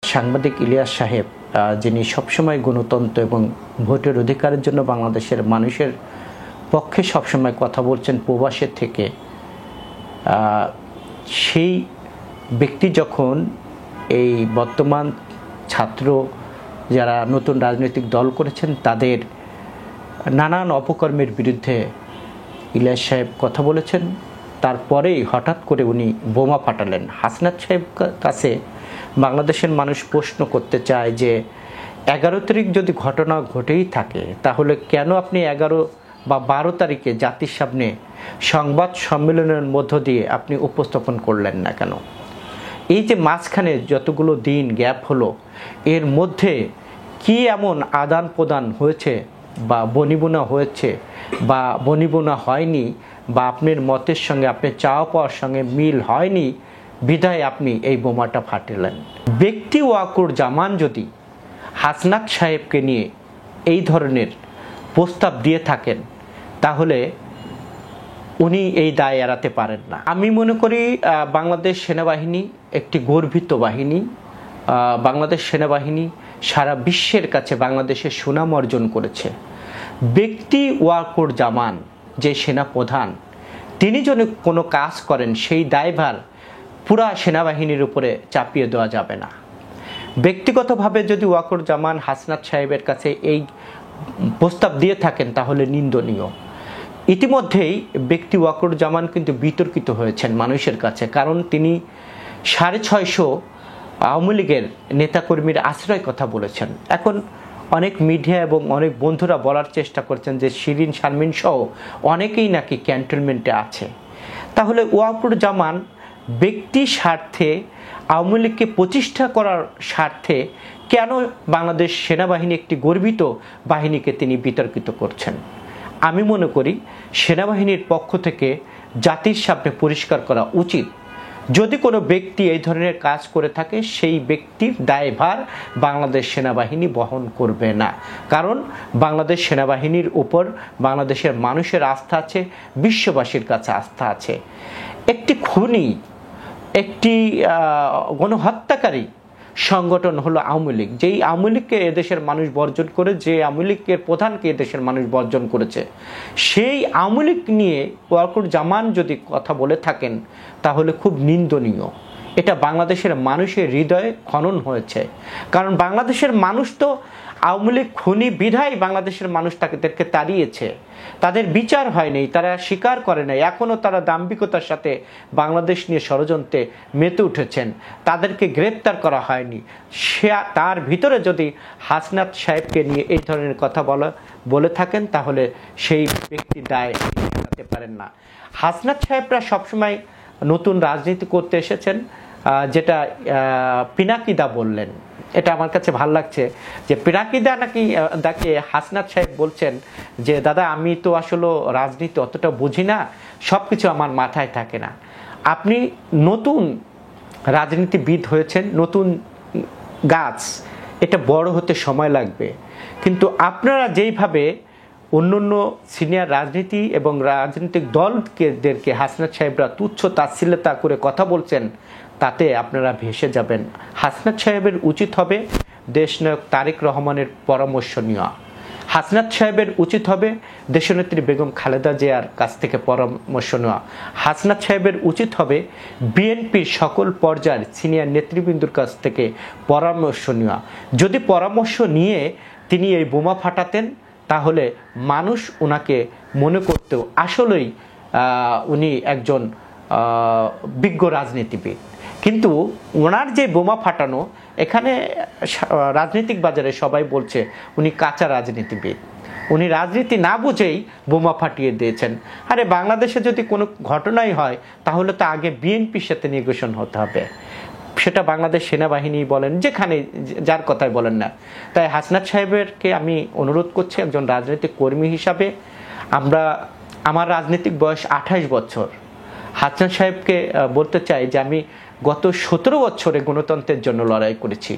সাংবাদিক ইলিয়াস সাহেব যিনি সবসময় গণতন্ত্র এবং ভোটের অধিকারের জন্য বাংলাদেশের মানুষের পক্ষে সবসময় কথা বলছেন প্রবাসের থেকে, সেই ব্যক্তি যখন এই বর্তমান ছাত্র যারা নতুন রাজনৈতিক দল করেছেন তাদের নানান অপকর্মের বিরুদ্ধে ইলিয়াস সাহেব কথা বলেছেন, তারপরেই হঠাৎ করে উনি বোমা ফাটালেন। হাসনাত সাহেব কাছে বাংলাদেশের মানুষ প্রশ্ন করতে চায় যে 11 তারিখ যদি ঘটনা ঘটেই থাকে তাহলে কেন আপনি 11 বা 12 তারিখে জাতির সামনে সংবাদ সম্মেলনের মধ্য দিয়ে আপনি উপস্থাপন করলেন না কেন? এই যে মাঝখানে যতগুলো দিন গ্যাপ হলো, এর মধ্যে কি এমন আদান প্রদান হয়েছে বা বনিবনা হয়েছে বা বনিবনা হয়নি, বা আপনার মতের সঙ্গে আপনার চাওয়া পাওয়ার সঙ্গে মিল হয়নি বিধায় আপনি এই বোমাটা ফাটালেন? ব্যক্তি ওয়াকুর জামান যদি হাসনাত সাহেবকে নিয়ে এই ধরনের প্রস্তাব দিয়ে থাকেন তাহলে উনি এই দায় এড়াতে পারেন না। আমি মনে করি বাংলাদেশ সেনাবাহিনী একটি গর্বিত বাহিনী। বাংলাদেশ সেনাবাহিনী সারা বিশ্বের কাছে বাংলাদেশের সুনাম অর্জন করেছে। ব্যক্তি ওয়াকুর জামান যে সেনাপ্রধান, তিনি যদি কোনো কাজ করেন সেই দায়ভার পুরা সেনাবাহিনীর উপরে চাপিয়ে দেওয়া যাবে না। ব্যক্তিগতভাবে যদি ওয়াকুর জামান হাসনাত সাহেবের কাছে এই প্রস্তাব দিয়ে থাকেন তাহলে নিন্দনীয়। ইতিমধ্যেই ব্যক্তি ওয়াকুর জামান কিন্তু বিতর্কিত হয়েছেন মানুষের কাছে, কারণ তিনি 650 আওয়ামী লীগের নেতাকর্মীর আশ্রয় কথা বলেছেন। এখন অনেক মিডিয়া এবং অনেক বন্ধুরা বলার চেষ্টা করছেন যে শিরিন শারমিন সহ অনেকেই নাকি ক্যান্টনমেন্টে আছে। তাহলে ওয়াকুর জামান ব্যক্তি স্বার্থে আওয়ামী লীগকে প্রতিষ্ঠা করার স্বার্থে কেন বাংলাদেশ সেনাবাহিনী একটি গর্বিত বাহিনীকে তিনি বিতর্কিত করছেন? আমি মনে করি সেনাবাহিনীর পক্ষ থেকে জাতির সামনে পরিষ্কার করা উচিত, যদি কোনো ব্যক্তি এই ধরনের কাজ করে থাকে সেই ব্যক্তির দায়ভার বাংলাদেশ সেনাবাহিনী বহন করবে না। কারণ বাংলাদেশ সেনাবাহিনীর উপর বাংলাদেশের মানুষের আস্থা আছে, বিশ্ববাসীর কাছে আস্থা আছে। একটি খুনি, একটি গণহত্যাকারী সংগঠন হলো আওয়ামী লীগ। যেই আওয়ামী লীগকে এদেশের মানুষ বর্জন করে, যে আওয়ামী লীগের প্রধানকে এদেশের মানুষ বর্জন করেছে, সেই আওয়ামী লীগ নিয়ে ওয়াকুর জামান যদি কথা বলে থাকেন তাহলে খুব নিন্দনীয়। এটা বাংলাদেশের মানুষের হৃদয়ে খনন হয়েছে। কারণ বাংলাদেশের মানুষ তো আওয়ামী লীগ খুনি বিধায় বাংলাদেশের মানুষ তাদেরকে তাড়িয়েছে, তাদের বিচার হয়নি, তারা স্বীকার করে নাই, এখনও তারা দাম্ভিকতার সাথে বাংলাদেশ নিয়ে ষড়যন্ত্রে মেতে উঠেছেন, তাদেরকে গ্রেপ্তার করা হয়নি। তার ভিতরে যদি হাসনাত সাহেবকে নিয়ে এই ধরনের কথা বলে থাকেন তাহলে সেই ব্যক্তি দায় এড়াতে পারেন না। হাসনাত সাহেবরা সবসময় নতুন রাজনীতি করতে এসেছেন, যেটা পিনাকিদা বললেন, এটা আমার কাছে ভালো লাগছে যে পিনাকিদা নাকি তাকে হাসনাত সাহেব বলছেন যে দাদা আমি তো আসলে রাজনীতি অতটা বুঝি না, সব কিছু আমার মাথায় থাকে না। আপনি নতুন রাজনীতিবিদ হয়েছেন, নতুন গাছ, এটা বড় হতে সময় লাগবে। কিন্তু আপনারা যেইভাবে অন্যান্য সিনিয়র রাজনীতি এবং রাজনৈতিক দলদেরকে হাসনাত সাহেবরা তুচ্ছ তাচ্ছিল্যতা করে কথা বলছেন, তাতে আপনারা ভেসে যাবেন। হাসনাত সাহেবের উচিত হবে দেশনায়ক তারেক রহমানের পরামর্শ নেওয়া। হাসনাত সাহেবের উচিত হবে দেশনেত্রী বেগম খালেদা জিয়ার কাছ থেকে পরামর্শ নেওয়া। হাসনাত সাহেবের উচিত হবে বিএনপির সকল পর্যায়ের সিনিয়র নেতৃবৃন্দর কাছ থেকে পরামর্শ নেওয়া। যদি পরামর্শ নিয়ে তিনি এই বোমা ফাটাতেন তাহলে মানুষ ওনাকে মনে করত আসলেই উনি একজন বিজ্ঞ রাজনীতিবিদ। কিন্তু ওনার যে বোমা ফাটানো, এখানে রাজনৈতিক বাজারে সবাই বলছে উনি কাঁচা রাজনীতিবিদ, উনি রাজনীতি না বুঝেই বোমা ফাটিয়ে দিয়েছেন। আরে বাংলাদেশে যদি কোনো ঘটনাই হয় তাহলে তো আগে বিএনপির সাথে নেগোশিয়েশন হতে হবে, সেটা বাংলাদেশ সেনাবাহিনী বলেন, যেখানে যার কথাই বলেন না। তাই হাসনাত সাহেবেরকে আমি অনুরোধ করছি একজন রাজনৈতিক কর্মী হিসাবে, আমার রাজনৈতিক বয়স 28 বছর। হাসনাত সাহেবকে বলতে চাই যে আমি গত 17 বছরে গণতন্ত্রের জন্য লড়াই করেছি,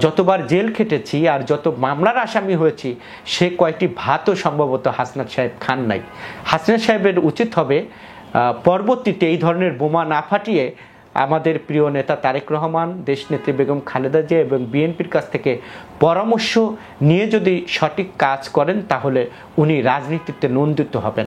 যতবার জেল খেটেছি আর যত মামলার আসামি হয়েছি, সে কয়টি ভাতও সম্ভবত হাসনাত সাহেব খান নাই। হাসনাত সাহেবের উচিত হবে পরবর্তীতে এই ধরনের বোমা না ফাটিয়ে আমাদের প্রিয় নেতা তারেক রহমান, দেশনেত্রী বেগম খালেদা জিয়া এবং বিএনপির কাছ থেকে পরামর্শ নিয়ে যদি সঠিক কাজ করেন তাহলে উনি রাজনীতিতে নন্দিত হবেন।